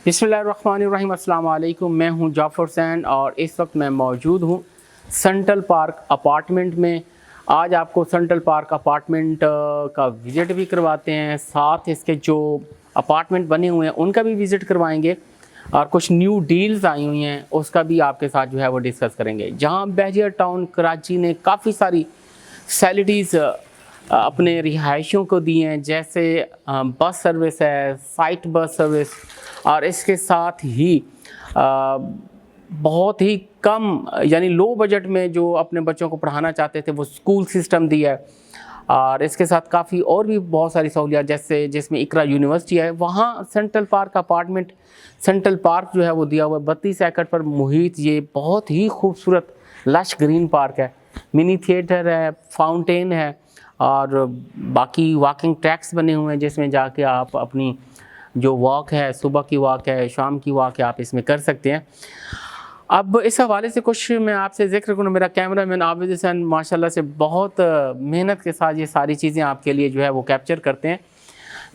बिस्मिल्लाहिर्रहमानिर्रहीम, अस्सलाम वालेकुम। मैं हूं जाफ़र हुसैन और इस वक्त मैं मौजूद हूं सेंट्रल पार्क अपार्टमेंट में। आज आपको सेंट्रल पार्क अपार्टमेंट का विज़िट भी करवाते हैं, साथ इसके जो अपार्टमेंट बने हुए हैं उनका भी विज़िट करवाएंगे और कुछ न्यू डील्स आई हुई हैं उसका भी आपके साथ जो है वो डिस्कस करेंगे। जहां बहजिया टाउन कराची ने काफ़ी सारी फैसिलिटीज़ अपने रिहायशियों को दी हैं, जैसे बस सर्विस है, साइट बस सर्विस, और इसके साथ ही बहुत ही कम यानी लो बजट में जो अपने बच्चों को पढ़ाना चाहते थे वो स्कूल सिस्टम दिया है। और इसके साथ काफ़ी और भी बहुत सारी सहूलियात, जैसे जिसमें इकरा यूनिवर्सिटी है, वहाँ central park apartment central park जो है वो दिया हुआ है 32 एकड़ पर मुहित। ये बहुत ही खूबसूरत लश ग्रीन पार्क है, मिनी थिएटर है, फाउंटेन है और बाकी वॉकिंग ट्रैक्स बने हुए हैं जिसमें जाके आप अपनी जो वॉक है, सुबह की वॉक है, शाम की वॉक है, आप इसमें कर सकते हैं। अब इस हवाले से कुछ मैं आपसे ज़िक्र करूँ, मेरा कैमरामैन आबिद हुसैन माशाल्लाह से बहुत मेहनत के साथ ये सारी चीज़ें आपके लिए जो है वो कैप्चर करते हैं।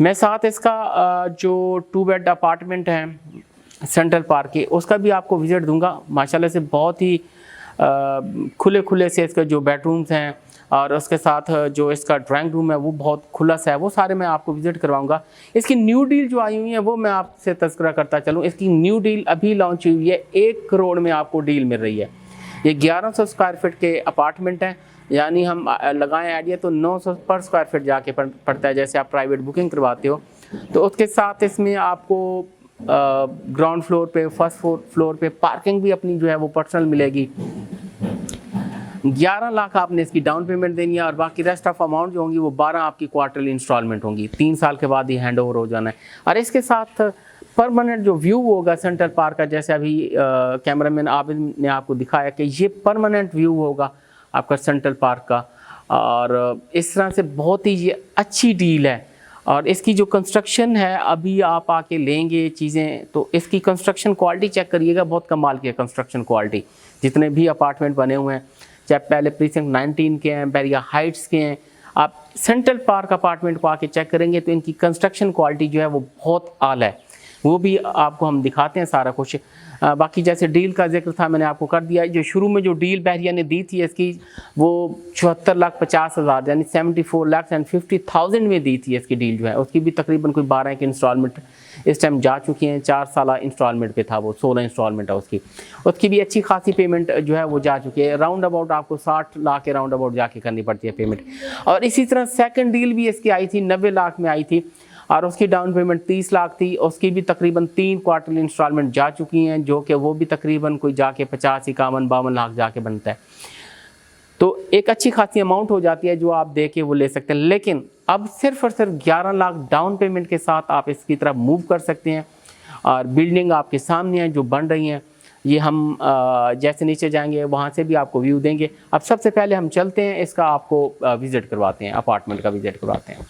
मैं साथ इसका जो 2 बेड अपार्टमेंट है सेंट्रल पार्क के उसका भी आपको विज़िट दूंगा। माशाल्लाह से बहुत ही खुले खुले से इसके जो बेडरूम्स हैं और उसके साथ जो इसका ड्राइंग रूम है वो बहुत खुला सा है, वो सारे मैं आपको विज़िट करवाऊंगा। इसकी न्यू डील जो आई हुई है वो मैं आपसे तज़किरा करता चलूँ। इसकी न्यू डील अभी लॉन्च हुई है, 1 करोड़ में आपको डील मिल रही है। ये 1100 स्क्वायर फीट के अपार्टमेंट हैं, यानी हम लगाएं आइडिया तो 900 पर स्क्वायर फीट जाके पड़ता है, जैसे आप प्राइवेट बुकिंग करवाते हो। तो उसके साथ इसमें आपको ग्राउंड फ्लोर पे, फर्स्ट फ्लोर पे पार्किंग भी अपनी जो है वो पर्सनल मिलेगी। 11 लाख आपने इसकी डाउन पेमेंट देनी है और बाकी रेस्ट ऑफ अमाउंट जो होंगी वो 12 आपकी क्वार्टरली इंस्टॉलमेंट होंगी। 3 साल के बाद ही हैंड ओवर हो जाना है। और इसके साथ परमानेंट जो व्यू होगा सेंट्रल पार्क का, जैसे अभी कैमरामैन आबिद ने आपको दिखाया कि ये परमानेंट व्यू होगा आपका सेंट्रल पार्क का। और इस तरह से बहुत ही ये अच्छी डील है। और इसकी जो कंस्ट्रक्शन है, अभी आप आके लेंगे चीज़ें तो इसकी कंस्ट्रक्शन क्वालिटी चेक करिएगा, बहुत कमाल की है कंस्ट्रक्शन क्वालिटी। जितने भी अपार्टमेंट बने हुए हैं, चाहे पहले प्रीसिंक्ट 19 के हैं, बैरिया हाइट्स के हैं, आप सेंट्रल पार्क अपार्टमेंट को आके चेक करेंगे तो इनकी कंस्ट्रक्शन क्वालिटी जो है वो बहुत आला है। वो भी आपको हम दिखाते हैं सारा कुछ। बाकी जैसे डील का जिक्र था मैंने आपको कर दिया। जो शुरू में जो डील बहरिया ने दी थी इसकी, वो 74,50,000 यानी 74,50,000 में दी थी इसकी डील जो है। उसकी भी तकरीबन कोई 12 की इंस्टॉलमेंट इस टाइम जा चुकी हैं। 4 साल इंस्टॉलमेंट पे था वो, 16 इंस्टॉलमेंट है उसकी भी अच्छी खासी पेमेंट जो है वो जा चुकी है। राउंड अबाउट आपको 60 लाख के राउंड अबाउट जाके करनी पड़ती है पेमेंट। और इसी तरह सेकंड डील भी इसकी आई थी, 90 लाख में आई थी और उसकी डाउन पेमेंट 30 लाख थी। उसकी भी तकरीबन 3 क्वार्टरली इंस्टॉलमेंट जा चुकी हैं, जो कि वो भी तकरीबन कोई जाके 50, 51, 52 लाख जाके बनता है। तो एक अच्छी खासी अमाउंट हो जाती है जो आप दे के वो ले सकते हैं। लेकिन अब सिर्फ और सिर्फ 11 लाख डाउन पेमेंट के साथ आप इसकी तरफ मूव कर सकते हैं। और बिल्डिंग आपके सामने है जो बन रही हैं, ये हम जैसे नीचे जाएंगे वहाँ से भी आपको व्यू देंगे। अब सबसे पहले हम चलते हैं, इसका आपको विज़िट करवाते हैं, अपार्टमेंट का विज़िट करवाते हैं।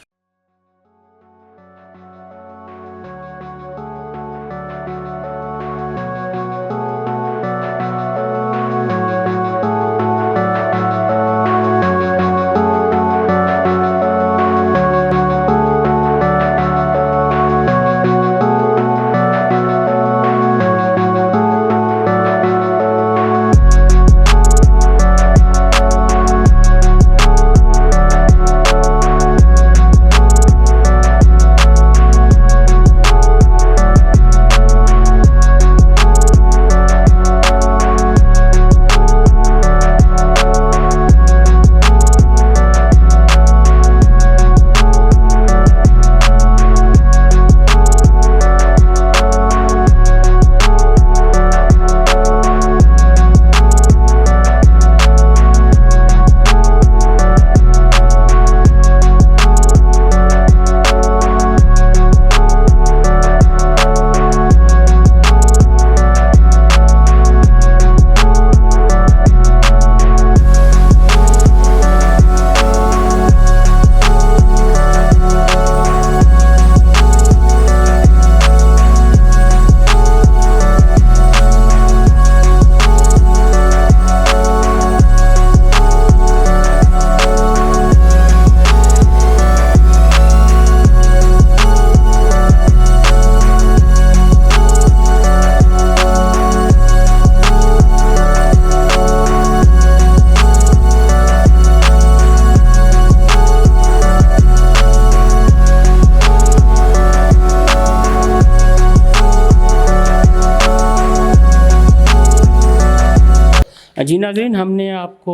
जी नाज़रीन, हमने आपको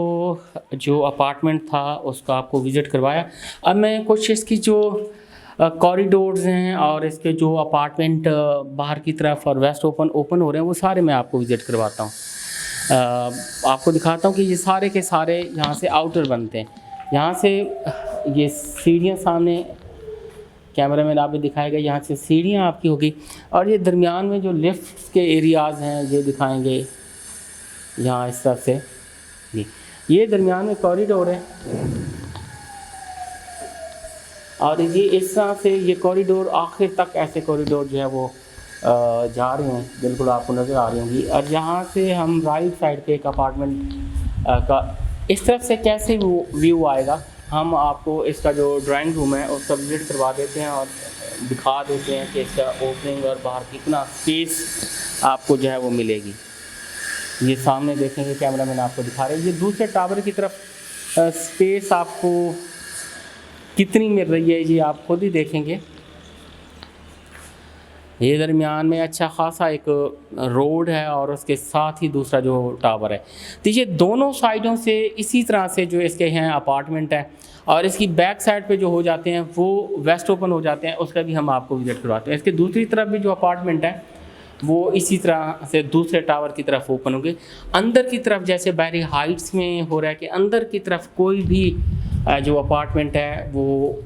जो अपार्टमेंट था उसका आपको विज़िट करवाया। अब मैं कुछ इसकी जो कॉरिडोर्स हैं और इसके जो अपार्टमेंट बाहर की तरफ और वेस्ट ओपन हो रहे हैं वो सारे मैं आपको विज़िट करवाता हूँ। आपको दिखाता हूँ कि ये सारे के सारे यहाँ से आउटर बनते हैं। यहाँ से ये सीढ़ियाँ सामने कैमरा में आप भी दिखाएगा, यहाँ से सीढ़ियाँ आपकी होगी और ये दरमियान में जो लिफ्ट के एरियाज़ हैं ये दिखाएंगे यहाँ इस तरफ से। जी, ये दरमियान में कॉरिडोर है और ये इस तरह से ये कॉरिडोर आखिर तक ऐसे कॉरिडोर जो है वो जा रहे हैं, बिल्कुल आपको नज़र आ रही होंगी। और यहाँ से हम राइट साइड पे एक अपार्टमेंट का इस तरफ से कैसे व्यू आएगा, हम आपको इसका जो ड्राइंग रूम है उसका विजिट करवा देते हैं और दिखा देते हैं कि इसका ओपनिंग और बाहर कितना स्पेस आपको जो है वो मिलेगी। ये सामने देखेंगे, कैमरा मैन आपको दिखा रहे हैं, ये दूसरे टावर की तरफ स्पेस आपको कितनी मिल रही है ये आप खुद ही देखेंगे। ये दरमियान में अच्छा खासा एक रोड है और उसके साथ ही दूसरा जो टावर है। तो ये दोनों साइडों से इसी तरह से जो इसके हैं अपार्टमेंट है और इसकी बैक साइड पे जो हो जाते हैं वो वेस्ट ओपन हो जाते हैं, उसका भी हम आपको विजिट करवाते हैं। इसके दूसरी तरफ भी जो अपार्टमेंट है वो इसी तरह से दूसरे टावर की तरफ ओपन होंगे। अंदर की तरफ जैसे बैरी हाइट्स में हो रहा है कि अंदर की तरफ कोई भी जो अपार्टमेंट है वो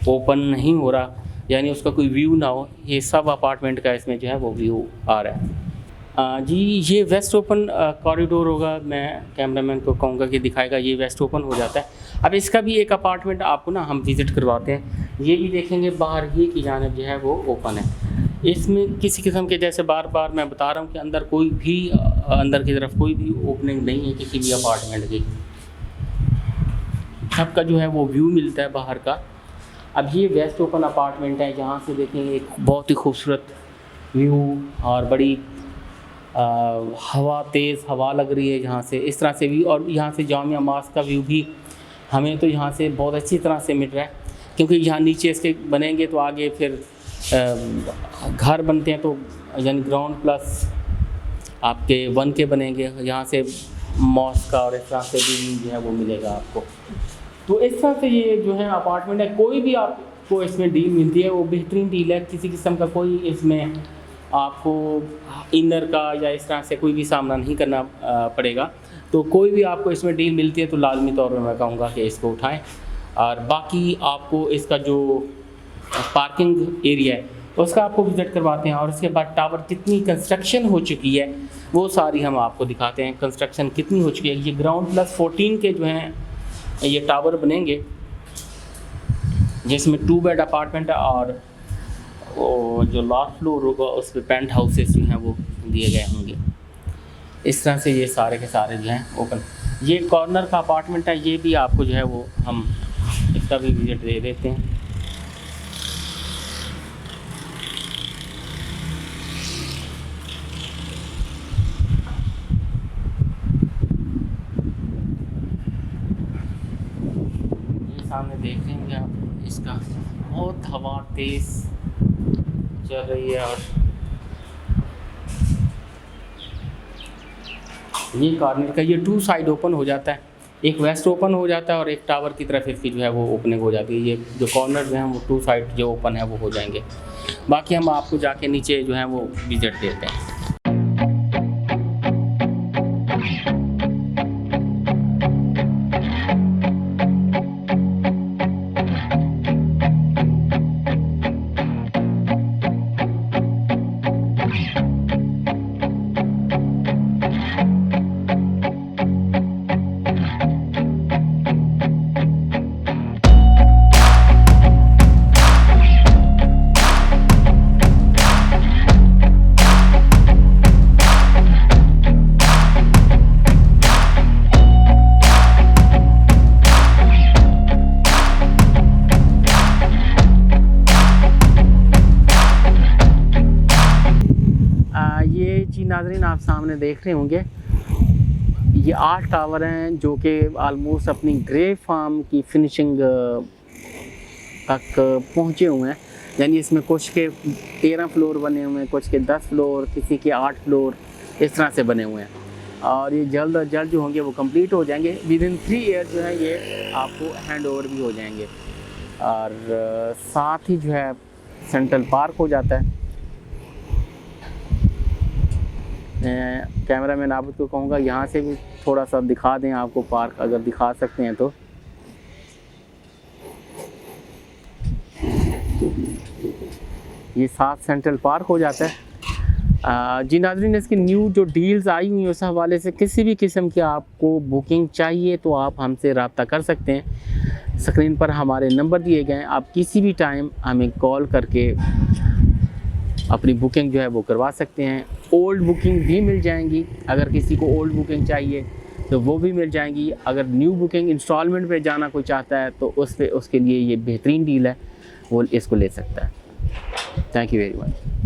ओपन नहीं हो रहा, यानी उसका कोई व्यू ना हो। ये सब अपार्टमेंट का इसमें जो है वो व्यू आ रहा है। जी, ये वेस्ट ओपन कॉरिडोर होगा, मैं कैमरामैन को कहूँगा कि दिखाएगा। ये वेस्ट ओपन हो जाता है। अब इसका भी एक अपार्टमेंट आपको ना हम विज़िट करवाते हैं। ये भी देखेंगे बाहर ही की जानिब जो है वो ओपन है। इसमें किसी किस्म के, जैसे बार बार मैं बता रहा हूँ कि अंदर कोई भी अंदर की तरफ कोई भी ओपनिंग नहीं है किसी भी अपार्टमेंट की। सबका जो है वो व्यू मिलता है बाहर का। अब ये वेस्ट ओपन अपार्टमेंट है, यहाँ से देखेंगे एक बहुत ही खूबसूरत व्यू और बड़ी हवा, तेज़ हवा लग रही है यहाँ से, इस तरह से भी। और यहाँ से जामिया मस्जिद का व्यू भी हमें तो यहाँ से बहुत अच्छी तरह से मिल रहा है, क्योंकि यहाँ नीचे इसके बनेंगे तो आगे फिर घर बनते हैं तो यानी ग्राउंड प्लस आपके 1 के बनेंगे, यहाँ से मॉस्क का और इस तरह से भी जो है वो मिलेगा आपको। तो इस तरह से ये जो है अपार्टमेंट है, कोई भी आपको इसमें डील मिलती है वो बेहतरीन डील है। किसी किस्म का कोई इसमें आपको इनर का या इस तरह से कोई भी सामना नहीं करना पड़ेगा। तो कोई भी आपको इसमें डील मिलती है तो लाजमी तौर पर मैं कहूँगा कि इसको उठाएं। और बाकी आपको इसका जो पार्किंग एरिया है उसका आपको विज़िट करवाते हैं और उसके बाद टावर कितनी कंस्ट्रक्शन हो चुकी है वो सारी हम आपको दिखाते हैं। कंस्ट्रक्शन कितनी हो चुकी है, ये ग्राउंड प्लस 14 के जो हैं ये टावर बनेंगे, जिसमें 2 बेड अपार्टमेंट है और जो लास्ट फ्लोर होगा उस पर पेंट हाउसेस जो हैं वो दिए गए होंगे। इस तरह से ये सारे के सारे जो हैं ओपन। ये कॉर्नर का अपार्टमेंट है, ये भी आपको जो है वो हम इसका भी विजिट दे देते हैं। ये सामने देख लेंगे आप, इसका बहुत हवा तेज़ चल रही है और ये कॉर्नर का ये 2 साइड ओपन हो जाता है, एक वेस्ट ओपन हो जाता है और एक टावर की तरफ इसकी जो है वो ओपनिंग हो जाती है। ये जो कॉर्नर जो हैं वो 2 साइड जो ओपन है वो हो जाएंगे। बाकी हम आपको जाके नीचे जो है वो विजिट देते हैं। ये जी नाज़रीन आप सामने देख रहे होंगे, ये 8 टावर हैं जो कि आलमोस्ट अपनी ग्रे फार्म की फिनिशिंग तक पहुँचे हुए हैं। यानी इसमें कुछ के 13 फ्लोर बने हुए हैं, कुछ के 10 फ्लोर, किसी के 8 फ्लोर, इस तरह से बने हुए हैं। और ये जल्द अज जल्द जो होंगे वो कंप्लीट हो जाएंगे। विद इन 3 ईयर जो है ये आपको हैंड ओवर भी हो जाएंगे। और साथ ही जो है सेंट्रल पार्क हो जाता है। मैं कैमरा मैन आबिद को कहूँगा यहाँ से भी थोड़ा सा दिखा दें आपको पार्क, अगर दिखा सकते हैं तो। ये साथ सेंट्रल पार्क हो जाता है। जी नाज़रीन, इसकी न्यू जो डील्स आई हुई हैं उस हवाले से किसी भी किस्म की आपको बुकिंग चाहिए तो आप हमसे रब्ता कर सकते हैं। स्क्रीन पर हमारे नंबर दिए गए हैं, आप किसी भी टाइम हमें कॉल करके अपनी बुकिंग जो है वो करवा सकते हैं। ओल्ड बुकिंग भी मिल जाएंगी, अगर किसी को ओल्ड बुकिंग चाहिए तो वो भी मिल जाएंगी। अगर न्यू बुकिंग इंस्टॉलमेंट पे जाना कोई चाहता है तो उसके लिए ये बेहतरीन डील है, वो इसको ले सकता है। Thank you very much.